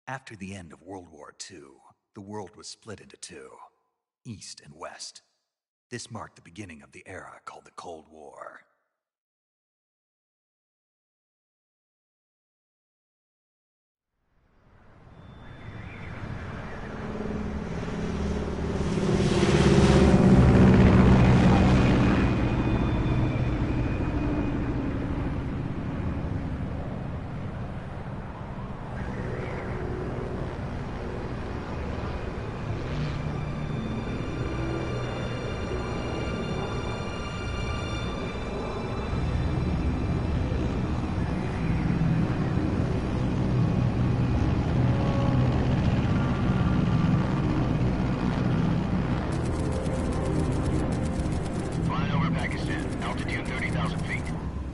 After the end of World War II, the world was split into two, East and West. This marked the beginning of the era called the Cold War.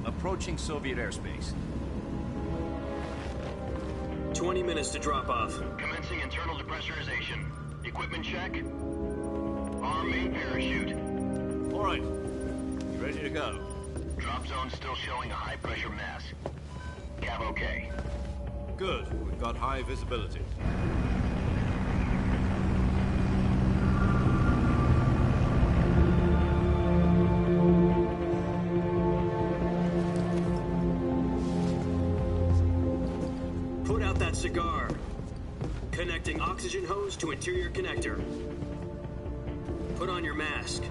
Approaching Soviet airspace. 20 minutes to drop off. Commencing internal depressurization. Equipment check. Arm main parachute. All right. You ready to go? Drop zone still showing a high pressure mass. Cav okay. Good. We've got high visibility. Cigar. Connecting oxygen hose to interior connector. Put on your mask.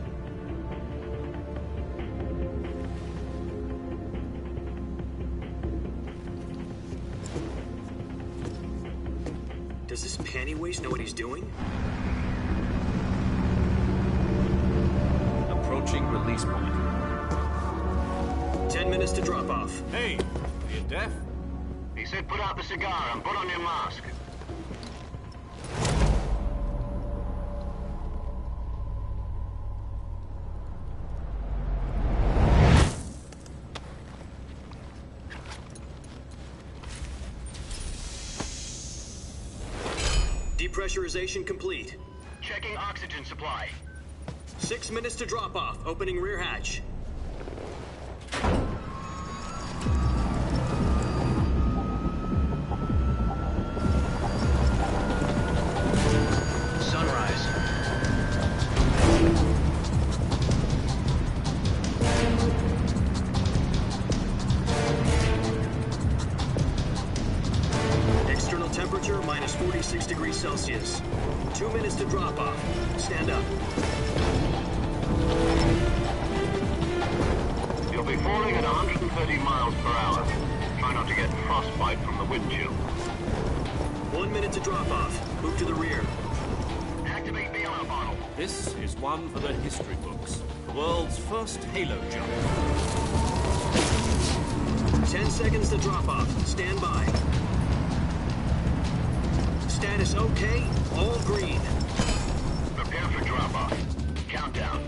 Does this panty waste know what he's doing? Approaching release point. 10 minutes to drop off. Hey, are you deaf? He said put out the cigar and put on your mask. Depressurization complete. Checking oxygen supply. 6 minutes to drop off. Opening rear hatch. Temperature minus 46 degrees Celsius. 2 minutes to drop off. Stand up. You'll be falling at 130 miles per hour. Try not to get frostbite from the wind chill. 1 minute to drop off. Move to the rear. Activate bailout bottle. This is one for the history books. The world's first halo jump. 10 seconds to drop off. Stand by. Status okay, all green. Prepare for drop-off. Countdown.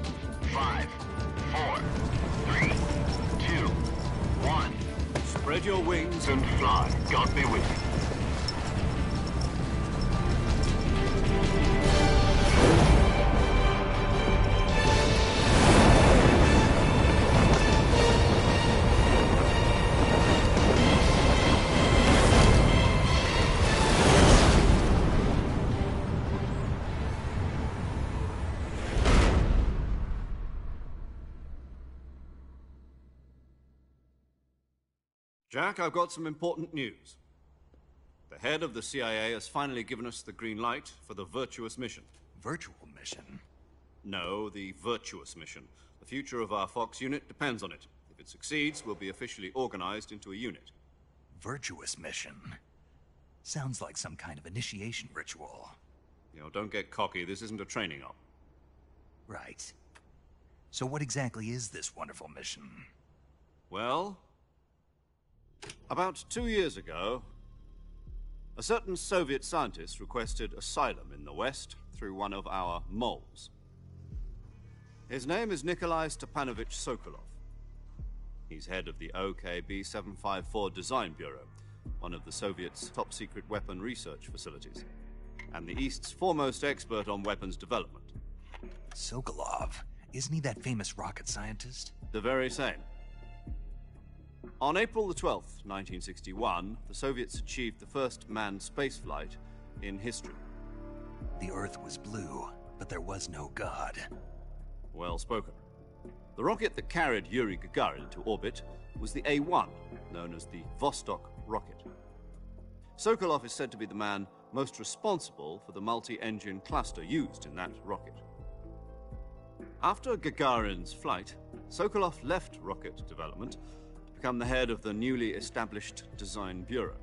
5, 4, 3, 2, 1. Spread your wings And fly. God be with you. Jack, I've got some important news. The head of the CIA has finally given us the green light for the Virtuous mission. Virtual mission? No, the Virtuous mission. The future of our Fox unit depends on it. If it succeeds, we'll be officially organized into a unit. Virtuous mission? Sounds like some kind of initiation ritual. You know, don't get cocky. This isn't a training op. Right. So what exactly is this wonderful mission? Well, about 2 years ago, a certain Soviet scientist requested asylum in the West through one of our moles. His name is Nikolai Stepanovich Sokolov. He's head of the OKB 754 Design Bureau, one of the Soviets' top-secret weapon research facilities, and the East's foremost expert on weapons development. Sokolov? Isn't he that famous rocket scientist? The very same. On April the 12th, 1961, the Soviets achieved the first manned spaceflight in history. The Earth was blue, but there was no God. Well spoken. The rocket that carried Yuri Gagarin to orbit was the A-1, known as the Vostok rocket. Sokolov is said to be the man most responsible for the multi-engine cluster used in that rocket. After Gagarin's flight, Sokolov left rocket development to become the head of the newly established Design Bureau.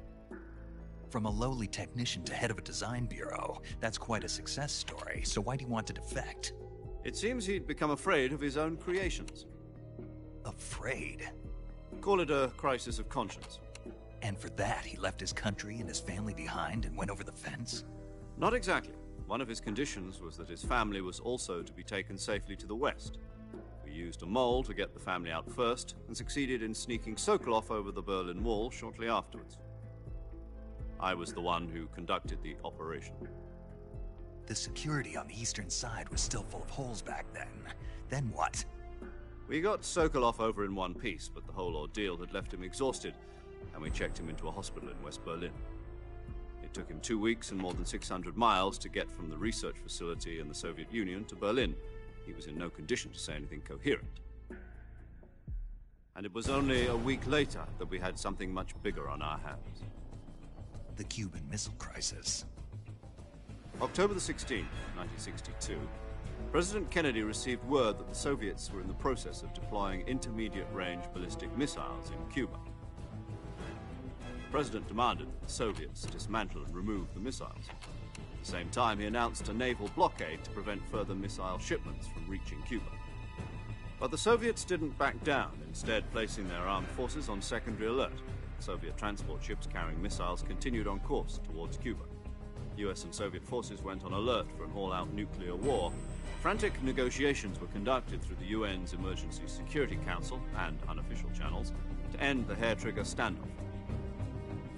From a lowly technician to head of a design bureau, that's quite a success story, so why'd he want to defect? It seems he'd become afraid of his own creations. Afraid? Call it a crisis of conscience. And for that, he left his country and his family behind and went over the fence? Not exactly. One of his conditions was that his family was also to be taken safely to the west. We used a mole to get the family out first, and succeeded in sneaking Sokolov over the Berlin Wall shortly afterwards. I was the one who conducted the operation. The security on the eastern side was still full of holes back then. Then what? We got Sokolov over in one piece, but the whole ordeal had left him exhausted, and we checked him into a hospital in West Berlin. It took him 2 weeks and more than 600 miles to get from the research facility in the Soviet Union to Berlin. He was in no condition to say anything coherent. And it was only a week later that we had something much bigger on our hands. The Cuban Missile Crisis. October the 16th, 1962, President Kennedy received word that the Soviets were in the process of deploying intermediate-range ballistic missiles in Cuba. The President demanded that the Soviets dismantle and remove the missiles. At the same time, he announced a naval blockade to prevent further missile shipments from reaching Cuba. But the Soviets didn't back down, instead placing their armed forces on secondary alert. Soviet transport ships carrying missiles continued on course towards Cuba. US and Soviet forces went on alert for an all-out nuclear war. Frantic negotiations were conducted through the UN's Emergency Security Council and unofficial channels to end the hair-trigger standoff.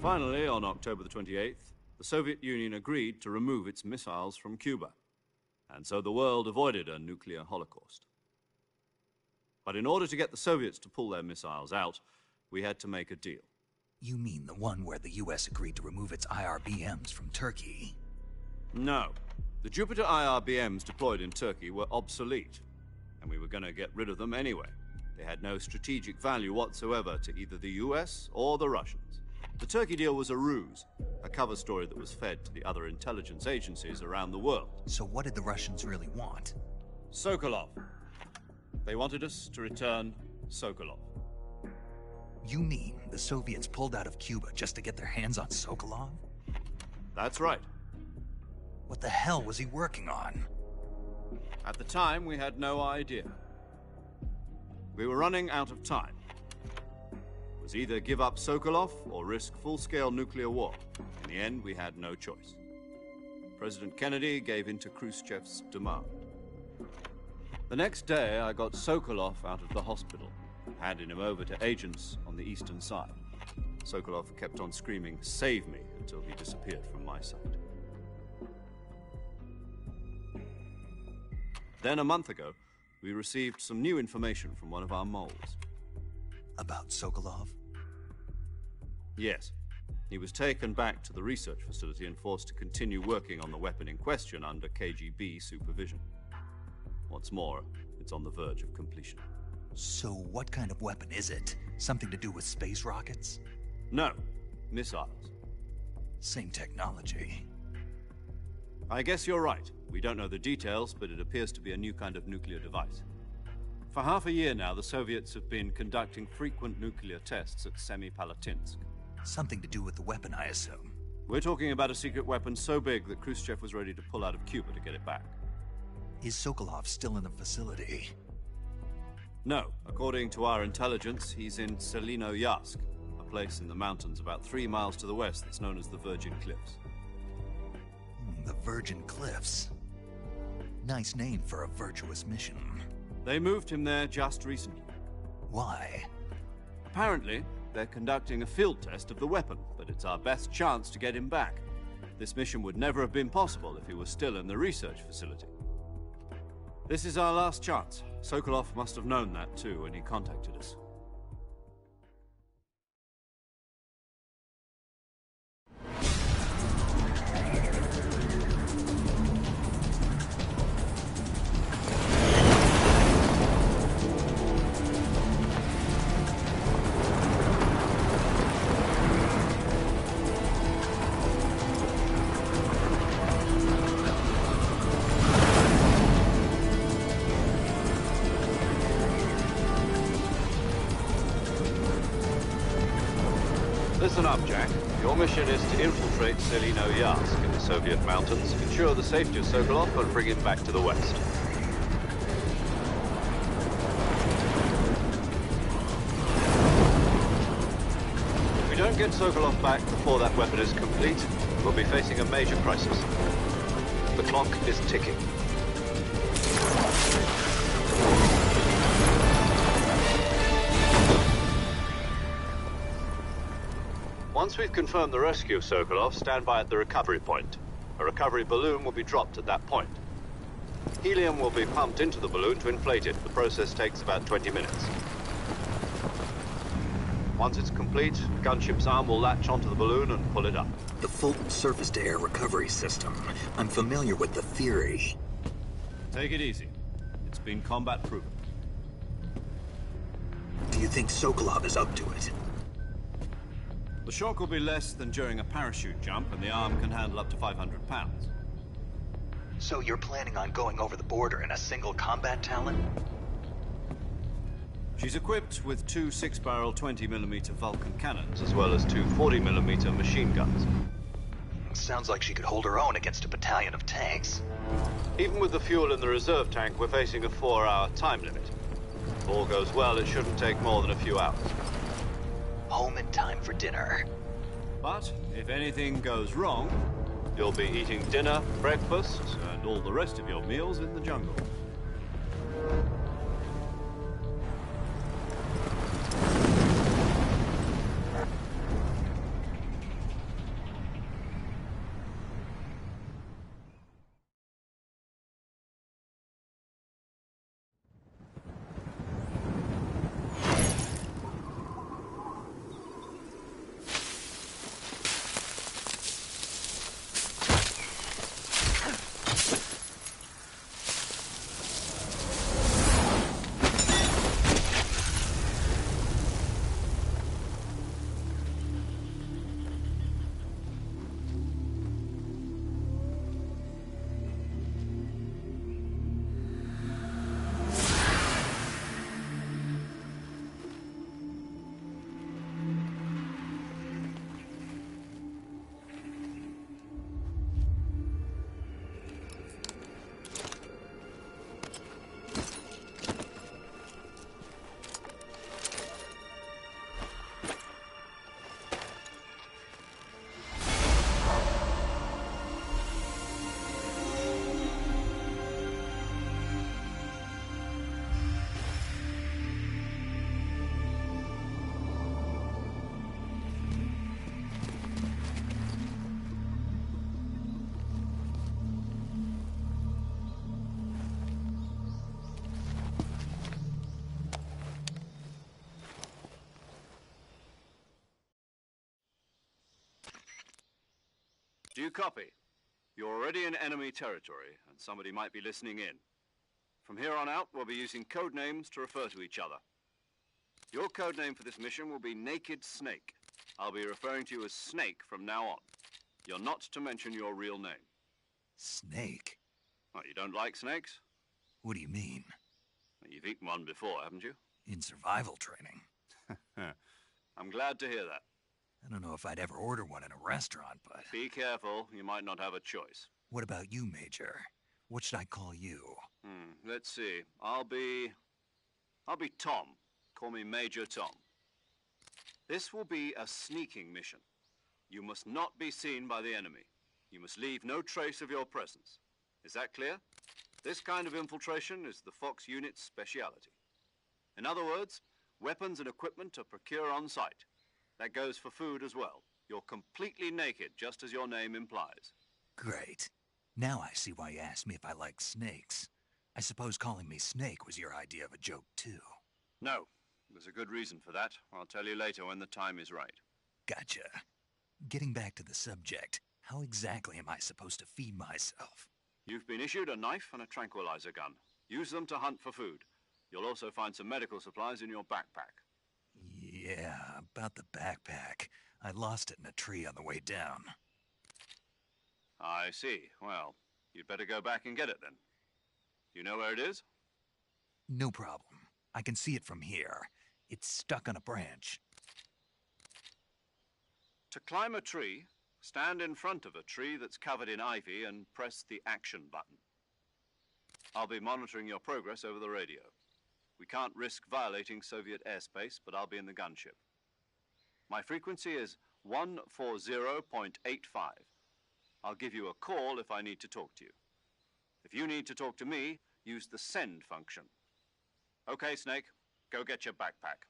Finally, on October the 28th, the Soviet Union agreed to remove its missiles from Cuba, and so the world avoided a nuclear holocaust. But in order to get the Soviets to pull their missiles out, we had to make a deal. You mean the one where the US agreed to remove its IRBMs from Turkey? No. The Jupiter IRBMs deployed in Turkey were obsolete, and we were going to get rid of them anyway. They had no strategic value whatsoever to either the US or the Russians. The Turkey deal was a ruse, a cover story that was fed to the other intelligence agencies around the world. So what did the Russians really want? Sokolov. They wanted us to return Sokolov. You mean the Soviets pulled out of Cuba just to get their hands on Sokolov? That's right. What the hell was he working on? At the time, we had no idea. We were running out of time. It was either give up Sokolov or risk full-scale nuclear war. In the end, we had no choice. President Kennedy gave in to Khrushchev's demand. The next day, I got Sokolov out of the hospital, handing him over to agents on the eastern side. Sokolov kept on screaming, "Save me," until he disappeared from my sight. Then, a month ago, we received some new information from one of our moles. About Sokolov? Yes. He was taken back to the research facility and forced to continue working on the weapon in question under KGB supervision. What's more, it's on the verge of completion. So what kind of weapon is it? Something to do with space rockets? No, missiles. Same technology. I guess you're right. We don't know the details, but it appears to be a new kind of nuclear device. For half a year now, the Soviets have been conducting frequent nuclear tests at Semipalatinsk. Something to do with the weapon, I assume. We're talking about a secret weapon so big that Khrushchev was ready to pull out of Cuba to get it back. Is Sokolov still in the facility? No. According to our intelligence, he's in Selinoyarsk, a place in the mountains about 3 miles to the west that's known as the Virgin Cliffs. The Virgin Cliffs. Nice name for a virtuous mission. They moved him there just recently. Why? Apparently, they're conducting a field test of the weapon, but it's our best chance to get him back. This mission would never have been possible if he was still in the research facility. This is our last chance. Sokolov must have known that too when he contacted us. Listen up, Jack. Your mission is to infiltrate Selino Yask in the Soviet mountains, ensure the safety of Sokolov, and bring him back to the west. If we don't get Sokolov back before that weapon is complete, we'll be facing a major crisis. The clock is ticking. Once we've confirmed the rescue of Sokolov, stand by at the recovery point. A recovery balloon will be dropped at that point. Helium will be pumped into the balloon to inflate it. The process takes about 20 minutes. Once it's complete, the gunship's arm will latch onto the balloon and pull it up. The Fulton surface-to-air recovery system. I'm familiar with the theory. Take it easy. It's been combat-proven. Do you think Sokolov is up to it? The shock will be less than during a parachute jump, and the arm can handle up to 500 pounds. So you're planning on going over the border in a single combat Talon? She's equipped with two 6-barrel 20mm Vulcan cannons, as well as two 40mm machine guns. Sounds like she could hold her own against a battalion of tanks. Even with the fuel in the reserve tank, we're facing a 4-hour time limit. If all goes well, it shouldn't take more than a few hours. Home in time for dinner. But if anything goes wrong, you'll be eating dinner, breakfast, and all the rest of your meals in the jungle. Do you copy? You're already in enemy territory, and somebody might be listening in. From here on out, we'll be using code names to refer to each other. Your code name for this mission will be Naked Snake. I'll be referring to you as Snake from now on. You're not to mention your real name. Snake? What, you don't like snakes? What do you mean? Well, you've eaten one before, haven't you? In survival training. I'm glad to hear that. I don't know if I'd ever order one in a restaurant, but... Be careful, you might not have a choice. What about you, Major? What should I call you? Let's see. I'll be Tom. Call me Major Tom. This will be a sneaking mission. You must not be seen by the enemy. You must leave no trace of your presence. Is that clear? This kind of infiltration is the Fox unit's speciality. In other words, weapons and equipment are procured on site. That goes for food as well. You're completely naked, just as your name implies. Great. Now I see why you asked me if I like snakes. I suppose calling me Snake was your idea of a joke, too. No. There's a good reason for that. I'll tell you later when the time is right. Gotcha. Getting back to the subject, how exactly am I supposed to feed myself? You've been issued a knife and a tranquilizer gun. Use them to hunt for food. You'll also find some medical supplies in your backpack. Yeah, about the backpack. I lost it in a tree on the way down. I see. Well, you'd better go back and get it then. Do you know where it is? No problem. I can see it from here. It's stuck on a branch. To climb a tree, stand in front of a tree that's covered in ivy and press the action button. I'll be monitoring your progress over the radio. We can't risk violating Soviet airspace, but I'll be in the gunship. My frequency is 140.85. I'll give you a call if I need to talk to you. If you need to talk to me, use the send function. Okay, Snake, go get your backpack.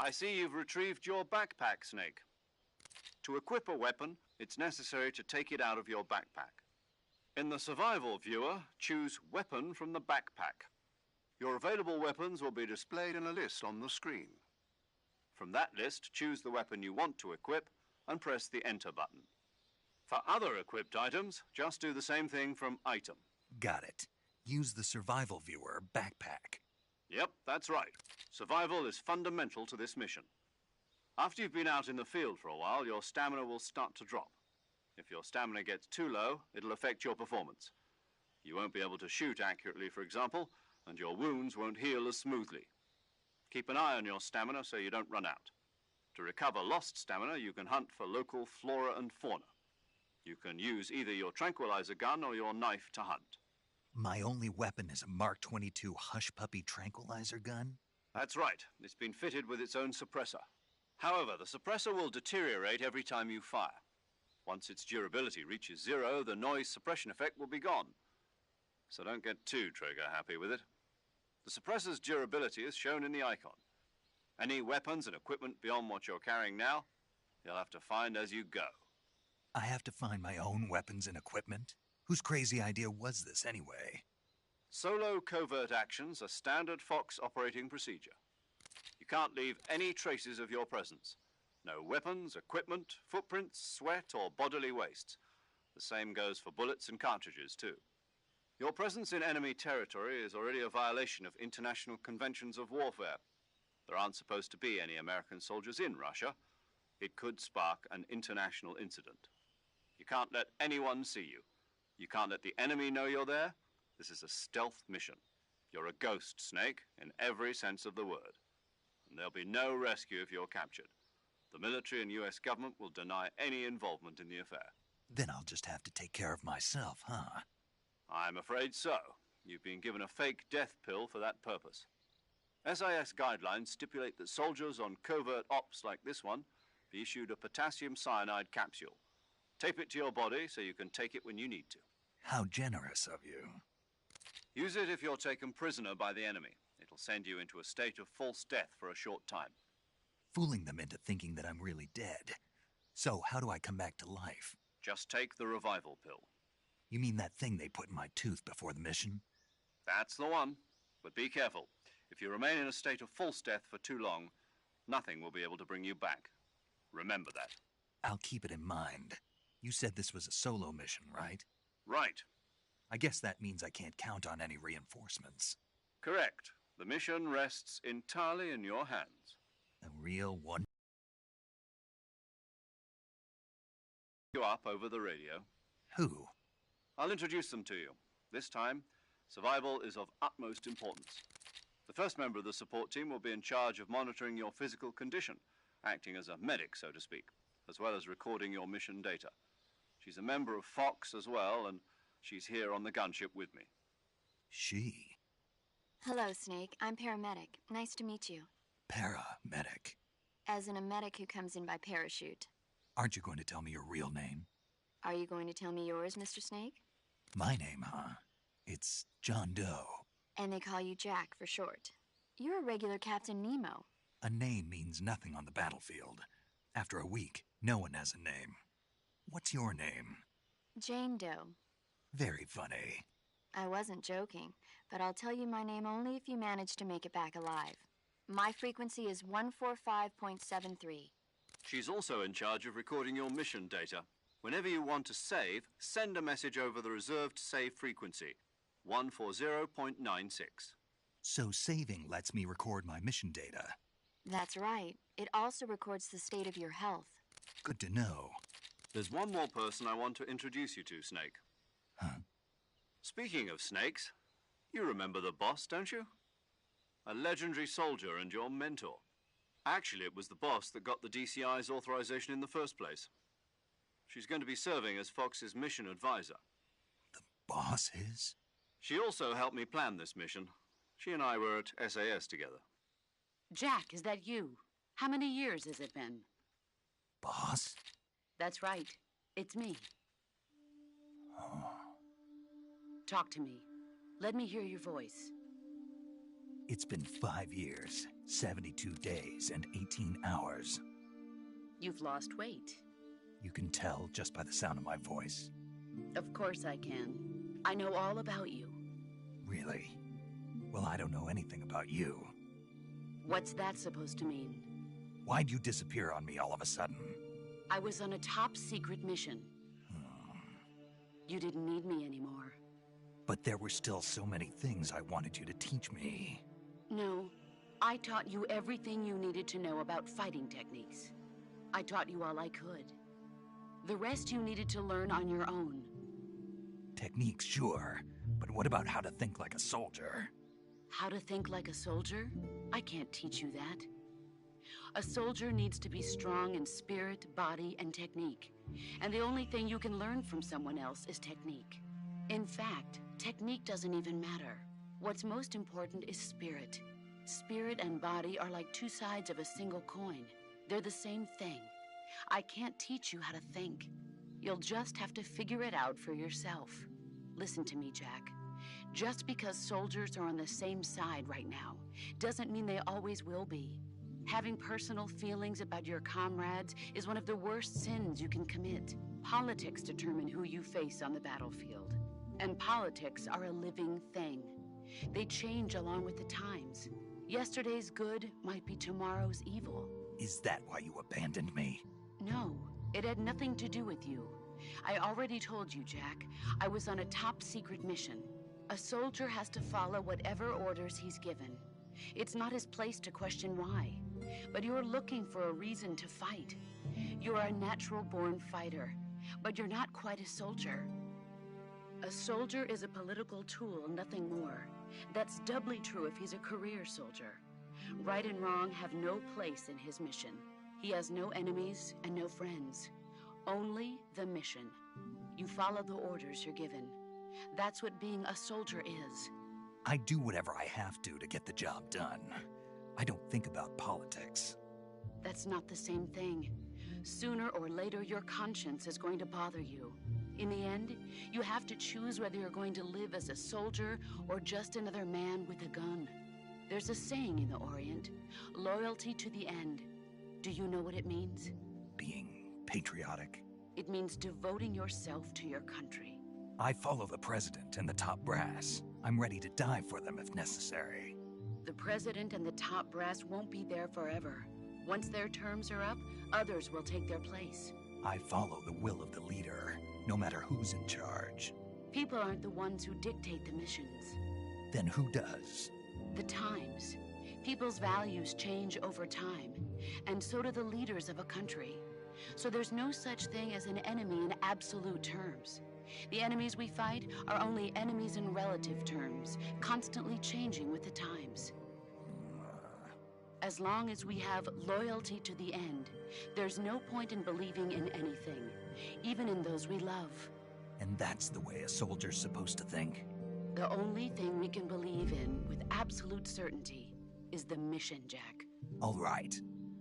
I see you've retrieved your backpack, Snake. To equip a weapon, it's necessary to take it out of your backpack. In the survival viewer, choose Weapon from the backpack. Your available weapons will be displayed in a list on the screen. From that list, choose the weapon you want to equip and press the Enter button. For other equipped items, just do the same thing from Item. Got it. Use the survival viewer backpack. Yep, that's right. Survival is fundamental to this mission. After you've been out in the field for a while, your stamina will start to drop. If your stamina gets too low, it'll affect your performance. You won't be able to shoot accurately, for example, and your wounds won't heal as smoothly. Keep an eye on your stamina so you don't run out. To recover lost stamina, you can hunt for local flora and fauna. You can use either your tranquilizer gun or your knife to hunt. My only weapon is a Mark 22 Hush Puppy tranquilizer gun? That's right. It's been fitted with its own suppressor. However, the suppressor will deteriorate every time you fire. Once its durability reaches 0, the noise suppression effect will be gone. So don't get too trigger-happy with it. The suppressor's durability is shown in the icon. Any weapons and equipment beyond what you're carrying now, you'll have to find as you go. I have to find my own weapons and equipment? Whose crazy idea was this, anyway? Solo covert actions are standard Fox operating procedure. You can't leave any traces of your presence. No weapons, equipment, footprints, sweat, or bodily waste. The same goes for bullets and cartridges, too. Your presence in enemy territory is already a violation of international conventions of warfare. There aren't supposed to be any American soldiers in Russia. It could spark an international incident. You can't let anyone see you. You can't let the enemy know you're there. This is a stealth mission. You're a ghost, Snake, in every sense of the word. And there'll be no rescue if you're captured. The military and US government will deny any involvement in the affair. Then I'll just have to take care of myself, huh? I'm afraid so. You've been given a fake death pill for that purpose. SIS guidelines stipulate that soldiers on covert ops like this one be issued a potassium cyanide capsule. Tape it to your body so you can take it when you need to. How generous of you. Use it if you're taken prisoner by the enemy. It'll send you into a state of false death for a short time. Fooling them into thinking that I'm really dead. So how do I come back to life? Just take the revival pill. You mean that thing they put in my tooth before the mission? That's the one. But be careful. If you remain in a state of false death for too long, nothing will be able to bring you back. Remember that. I'll keep it in mind. You said this was a solo mission, right? Right. I guess that means I can't count on any reinforcements. Correct. The mission rests entirely in your hands. A real one. You up over the radio. Who? I'll introduce them to you. This time, survival is of utmost importance. The first member of the support team will be in charge of monitoring your physical condition, acting as a medic, so to speak, as well as recording your mission data. She's a member of Fox as well, and she's here on the gunship with me. She? Hello, Snake. I'm paramedic. Nice to meet you. Paramedic. As in a medic who comes in by parachute. Aren't you going to tell me your real name? Are you going to tell me yours, Mr. Snake? My name, huh? It's John Doe. And they call you Jack for short. You're a regular Captain Nemo. A name means nothing on the battlefield. After a week, no one has a name. What's your name? Jane Doe. Very funny. I wasn't joking, but I'll tell you my name only if you manage to make it back alive. My frequency is 145.73. She's also in charge of recording your mission data. Whenever you want to save, send a message over the reserved save frequency, 140.96. So saving lets me record my mission data. That's right. It also records the state of your health. Good to know. There's one more person I want to introduce you to, Snake. Huh? Speaking of snakes, you remember the boss, don't you? A legendary soldier and your mentor. Actually, it was the boss that got the DCI's authorization in the first place. She's going to be serving as Fox's mission advisor. The boss is? She also helped me plan this mission. She and I were at SAS together. Jack, is that you? How many years has it been? Boss? That's right. It's me. Oh. Talk to me. Let me hear your voice. It's been 5 years, 72 days, and 18 hours. You've lost weight. You can tell just by the sound of my voice. Of course I can. I know all about you. Really? Well, I don't know anything about you. What's that supposed to mean? Why'd you disappear on me all of a sudden? I was on a top-secret mission. You didn't need me anymore. But there were still so many things I wanted you to teach me. No, I taught you everything you needed to know about fighting techniques. I taught you all I could. The rest you needed to learn on your own. Techniques, sure. But what about how to think like a soldier? How to think like a soldier? I can't teach you that. A soldier needs to be strong in spirit, body, and technique. And the only thing you can learn from someone else is technique. In fact, technique doesn't even matter. What's most important is spirit. Spirit and body are like two sides of a single coin. They're the same thing. I can't teach you how to think. You'll just have to figure it out for yourself. Listen to me, Jack. Just because soldiers are on the same side right now doesn't mean they always will be. Having personal feelings about your comrades is one of the worst sins you can commit. Politics determine who you face on the battlefield. And politics are a living thing. They change along with the times. Yesterday's good might be tomorrow's evil. Is that why you abandoned me? No, it had nothing to do with you. I already told you, Jack. I was on a top-secret mission. A soldier has to follow whatever orders he's given. It's not his place to question why. But you're looking for a reason to fight. You're a natural-born fighter, but you're not quite a soldier. A soldier is a political tool, nothing more. That's doubly true if he's a career soldier. Right and wrong have no place in his mission. He has no enemies and no friends. Only the mission. You follow the orders you're given. That's what being a soldier is. I do whatever I have to get the job done. I don't think about politics. That's not the same thing. Sooner or later, your conscience is going to bother you. In the end, you have to choose whether you're going to live as a soldier or just another man with a gun. There's a saying in the Orient, loyalty to the end. Do you know what it means? Being patriotic. It means devoting yourself to your country. I follow the president and the top brass. I'm ready to die for them if necessary. The president and the top brass won't be there forever. Once their terms are up, others will take their place. I follow the will of the leader, no matter who's in charge. People aren't the ones who dictate the missions. Then who does? The times. People's values change over time, and so do the leaders of a country. So there's no such thing as an enemy in absolute terms. The enemies we fight are only enemies in relative terms, constantly changing with the times. As long as we have loyalty to the end, there's no point in believing in anything, even in those we love. And that's the way a soldier's supposed to think? The only thing we can believe in with absolute certainty is the mission, Jack. All right,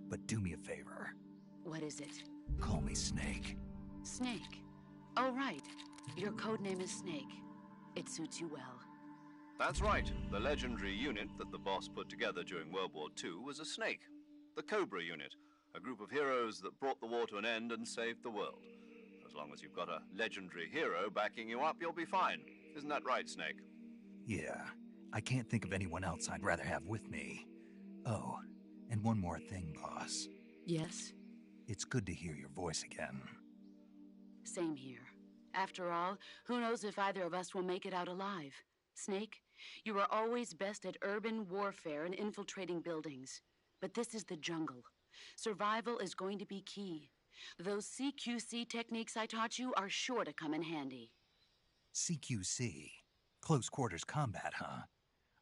but do me a favor. What is it? Call me Snake. Snake. Oh, right. Your codename is Snake. It suits you well. That's right. The legendary unit that the boss put together during World War II was a snake. The Cobra unit, a group of heroes that brought the war to an end and saved the world. As long as you've got a legendary hero backing you up, you'll be fine. Isn't that right, Snake? Yeah, I can't think of anyone else I'd rather have with me. Oh, and one more thing, boss. Yes? It's good to hear your voice again. Same here. After all, who knows if either of us will make it out alive? Snake, you are always best at urban warfare and infiltrating buildings. But this is the jungle. Survival is going to be key. Those CQC techniques I taught you are sure to come in handy. CQC? Close quarters combat, huh?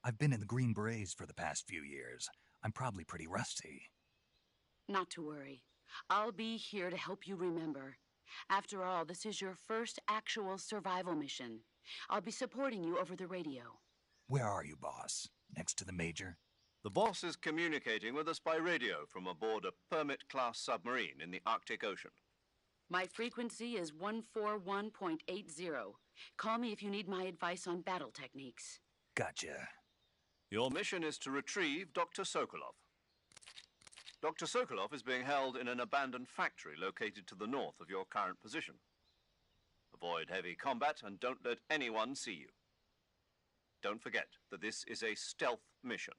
I've been in the Green Berets for the past few years. I'm probably pretty rusty. Not to worry. I'll be here to help you remember. After all, this is your first actual survival mission. I'll be supporting you over the radio. Where are you, boss? Next to the Major? The boss is communicating with us by radio from aboard a Permit-class submarine in the Arctic Ocean. My frequency is 141.80. Call me if you need my advice on battle techniques. Gotcha. Your mission is to retrieve Dr. Sokolov. Dr. Sokolov is being held in an abandoned factory located to the north of your current position. Avoid heavy combat and don't let anyone see you. Don't forget that this is a stealth mission.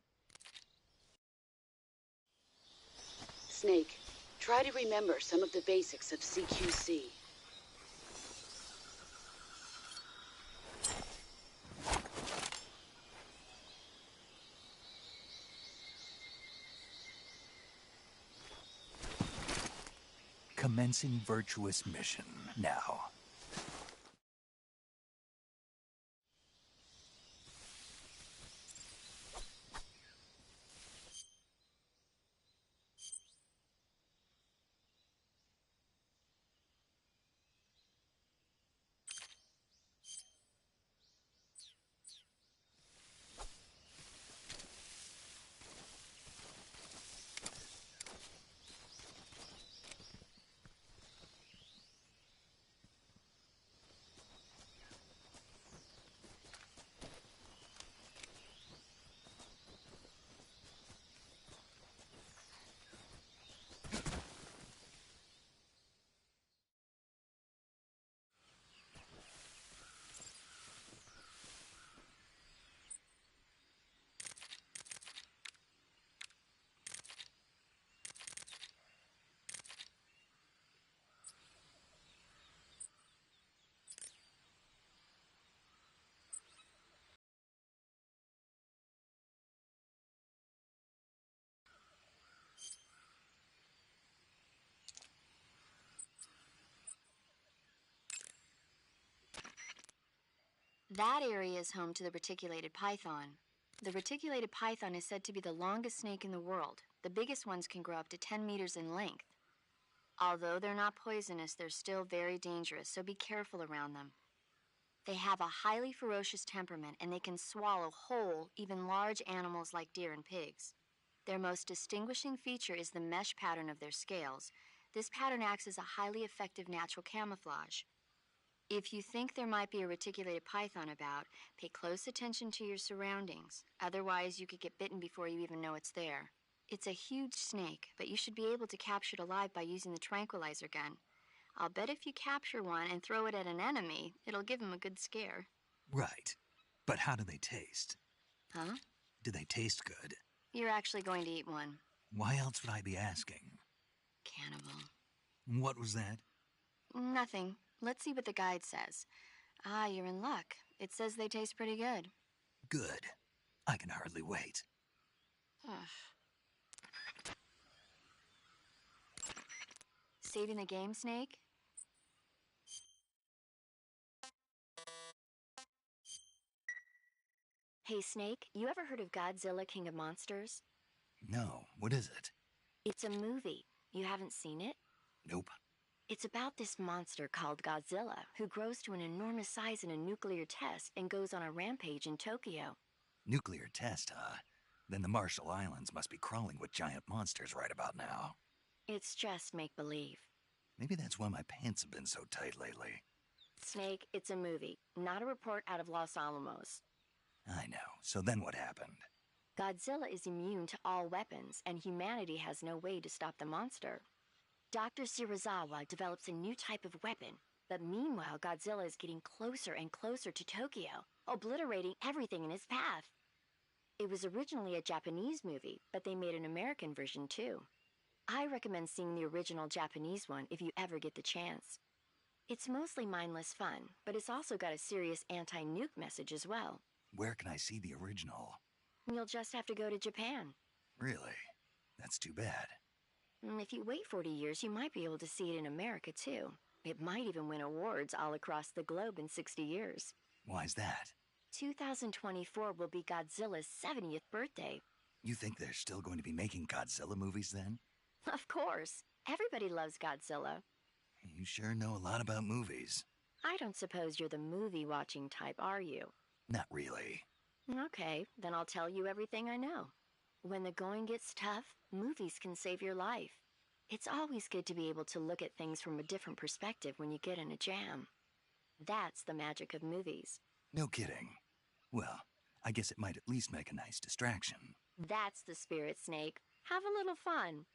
Snake, try to remember some of the basics of CQC. Commencing virtuous mission now. That area is home to the reticulated python. The reticulated python is said to be the longest snake in the world. The biggest ones can grow up to 10 meters in length. Although they're not poisonous, they're still very dangerous, so be careful around them. They have a highly ferocious temperament, and they can swallow whole, even large animals like deer and pigs. Their most distinguishing feature is the mesh pattern of their scales. This pattern acts as a highly effective natural camouflage. If you think there might be a reticulated python about, pay close attention to your surroundings. Otherwise, you could get bitten before you even know it's there. It's a huge snake, but you should be able to capture it alive by using the tranquilizer gun. I'll bet if you capture one and throw it at an enemy, it'll give him a good scare. Right. But how do they taste? Huh? Do they taste good? You're actually going to eat one. Why else would I be asking? Cannibal. What was that? Nothing. Let's see what the guide says. Ah, you're in luck. It says they taste pretty good. Good. I can hardly wait. Saving the game, Snake? Hey, Snake, you ever heard of Godzilla King of Monsters? No, what is it? It's a movie. You haven't seen it? Nope. It's about this monster called Godzilla, who grows to an enormous size in a nuclear test and goes on a rampage in Tokyo. Nuclear test, huh? Then the Marshall Islands must be crawling with giant monsters right about now. It's just make-believe. Maybe that's why my pants have been so tight lately. Snake, it's a movie, not a report out of Los Alamos. I know. So then what happened? Godzilla is immune to all weapons, and humanity has no way to stop the monster. Dr. Shirazawa develops a new type of weapon, but meanwhile Godzilla is getting closer and closer to Tokyo, obliterating everything in his path. It was originally a Japanese movie, but they made an American version too. I recommend seeing the original Japanese one if you ever get the chance. It's mostly mindless fun, but it's also got a serious anti-nuke message as well. Where can I see the original? You'll just have to go to Japan. Really? That's too bad. If you wait 40 years, you might be able to see it in America too. It might even win awards all across the globe in 60 years. Why's that? 2024 will be Godzilla's 70th birthday. You think they're still going to be making Godzilla movies then? Of course. Everybody loves Godzilla. You sure know a lot about movies. I don't suppose you're the movie-watching type, are you? Not really. Okay, then I'll tell you everything I know. When the going gets tough, movies can save your life. It's always good to be able to look at things from a different perspective when you get in a jam. That's the magic of movies. No kidding. Well, I guess it might at least make a nice distraction. That's the spirit, Snake. Have a little fun.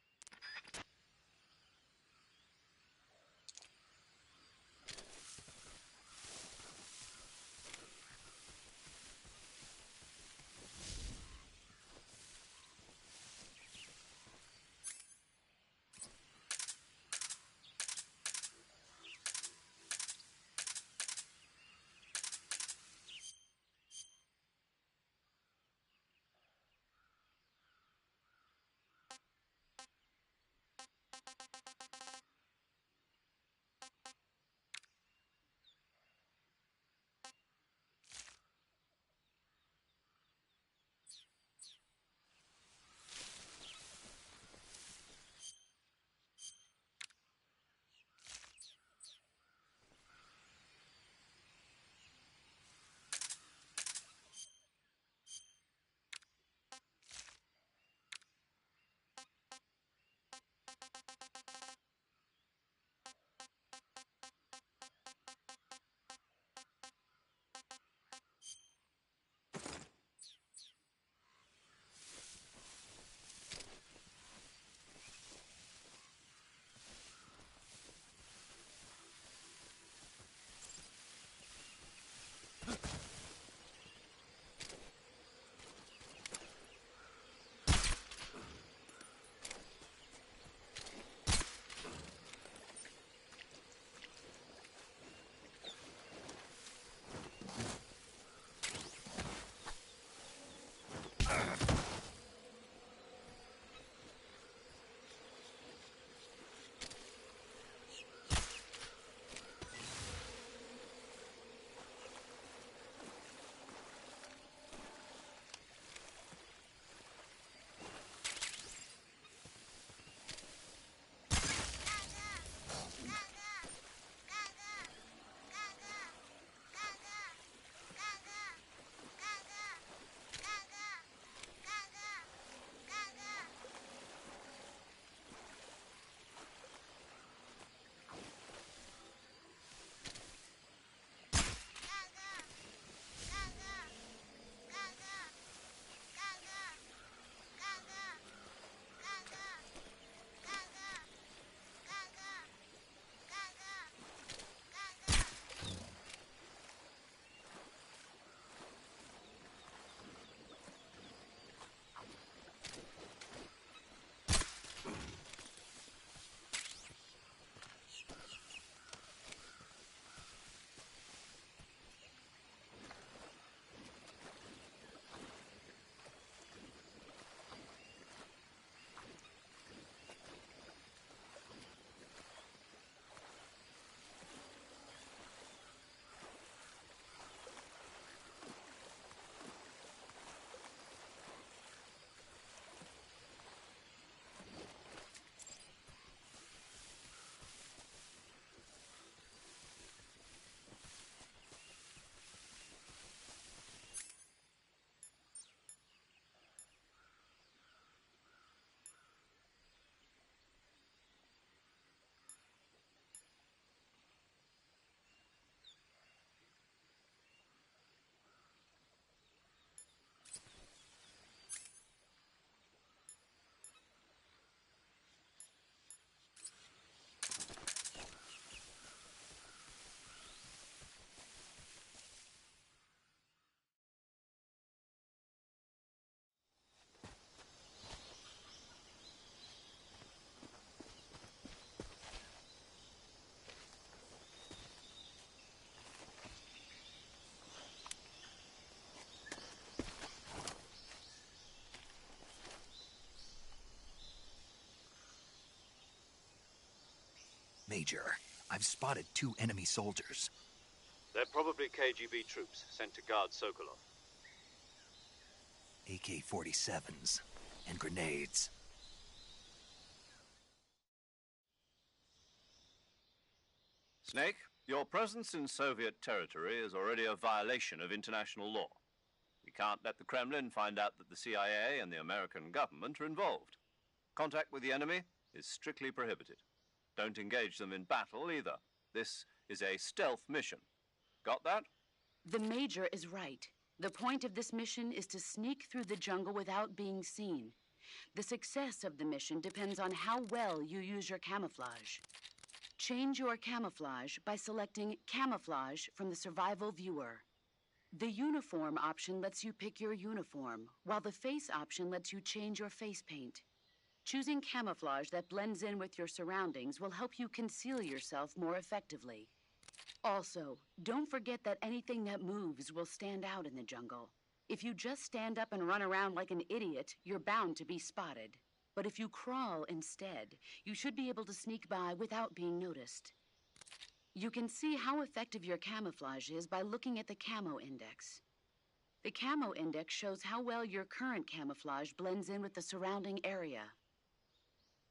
Major, I've spotted 2 enemy soldiers. They're probably KGB troops sent to guard Sokolov. AK-47s and grenades. Snake, your presence in Soviet territory is already a violation of international law. We can't let the Kremlin find out that the CIA and the American government are involved. Contact with the enemy is strictly prohibited. Don't engage them in battle either. This is a stealth mission. Got that? The Major is right. The point of this mission is to sneak through the jungle without being seen. The success of the mission depends on how well you use your camouflage. Change your camouflage by selecting Camouflage from the Survival Viewer. The Uniform option lets you pick your uniform, while the Face option lets you change your face paint. Choosing camouflage that blends in with your surroundings will help you conceal yourself more effectively. Also, don't forget that anything that moves will stand out in the jungle. If you just stand up and run around like an idiot, you're bound to be spotted. But if you crawl instead, you should be able to sneak by without being noticed. You can see how effective your camouflage is by looking at the Camo Index. The Camo Index shows how well your current camouflage blends in with the surrounding area.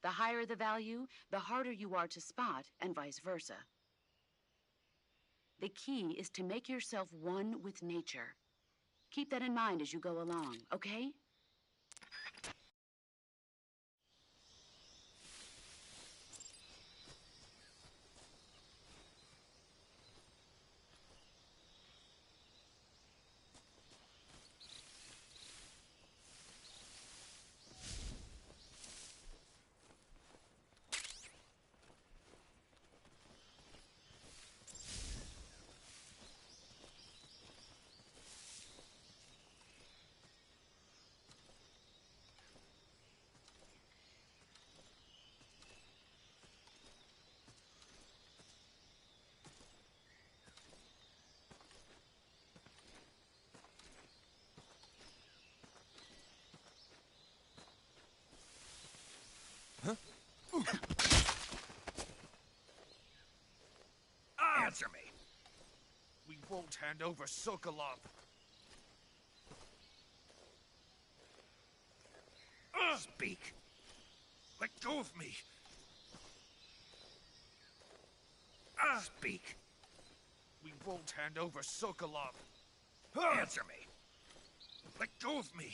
The higher the value, the harder you are to spot, and vice versa. The key is to make yourself one with nature. Keep that in mind as you go along, okay? Answer me. We won't hand over Sokolov. Speak. Let go of me. Speak. We won't hand over Sokolov. Answer me. Let go of me.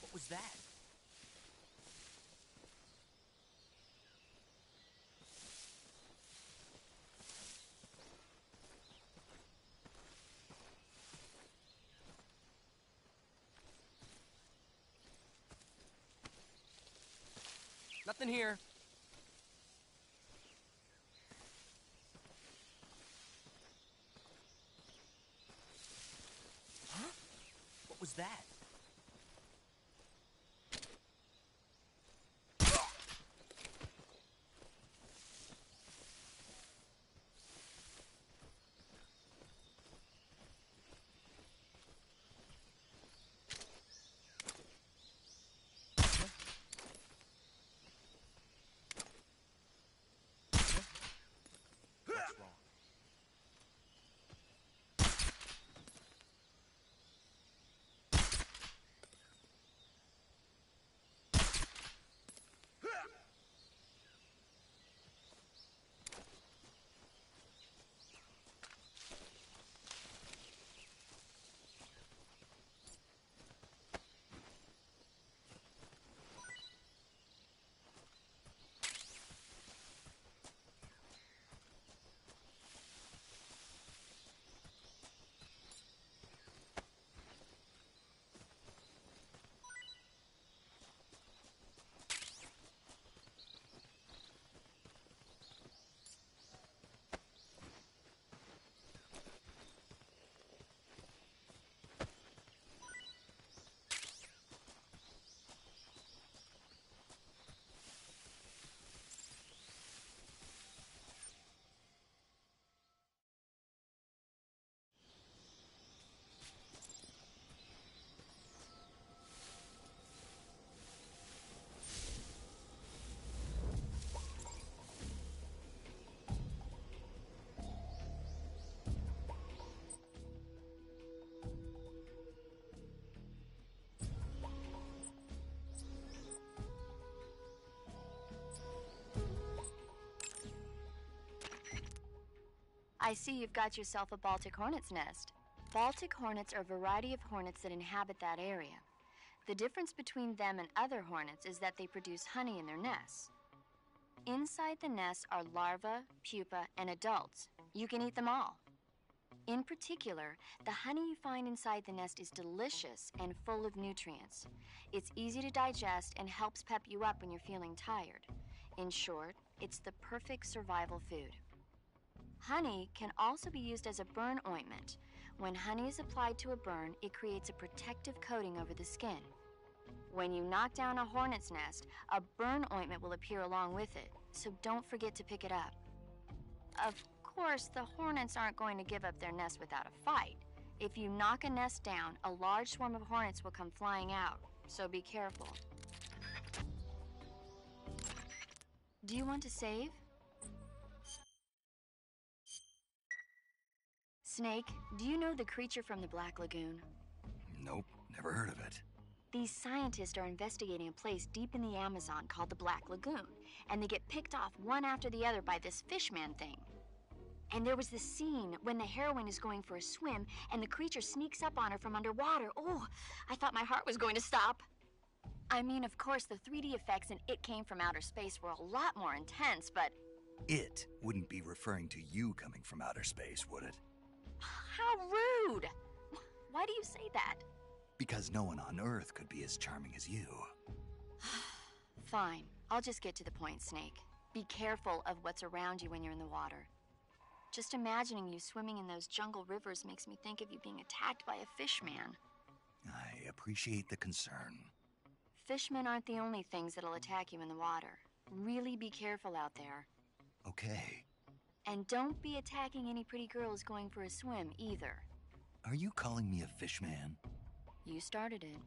What was that? Nothing here. Huh? What was that? I see you've got yourself a Baltic hornet's nest. Baltic hornets are a variety of hornets that inhabit that area. The difference between them and other hornets is that they produce honey in their nests. Inside the nests are larvae, pupa, and adults. You can eat them all. In particular, the honey you find inside the nest is delicious and full of nutrients. It's easy to digest and helps pep you up when you're feeling tired. In short, it's the perfect survival food. Honey can also be used as a burn ointment. When honey is applied to a burn, it creates a protective coating over the skin. When you knock down a hornet's nest, a burn ointment will appear along with it, so don't forget to pick it up. Of course, the hornets aren't going to give up their nest without a fight. If you knock a nest down, a large swarm of hornets will come flying out, so be careful. Do you want to save? Snake, do you know the creature from the Black Lagoon? Nope, never heard of it. These scientists are investigating a place deep in the Amazon called the Black Lagoon, and they get picked off one after the other by this fishman thing. And there was this scene when the heroine is going for a swim and the creature sneaks up on her from underwater. Oh, I thought my heart was going to stop. I mean, of course, the 3D effects in It Came from Outer Space were a lot more intense, but... It wouldn't be referring to you coming from outer space, would it? How rude! Why do you say that? Because no one on Earth could be as charming as you. Fine. I'll just get to the point, Snake. Be careful of what's around you when you're in the water. Just imagining you swimming in those jungle rivers makes me think of you being attacked by a fishman. I appreciate the concern. Fishmen aren't the only things that'll attack you in the water. Really be careful out there. Okay. And don't be attacking any pretty girls going for a swim, either. Are you calling me a fishman? You started it.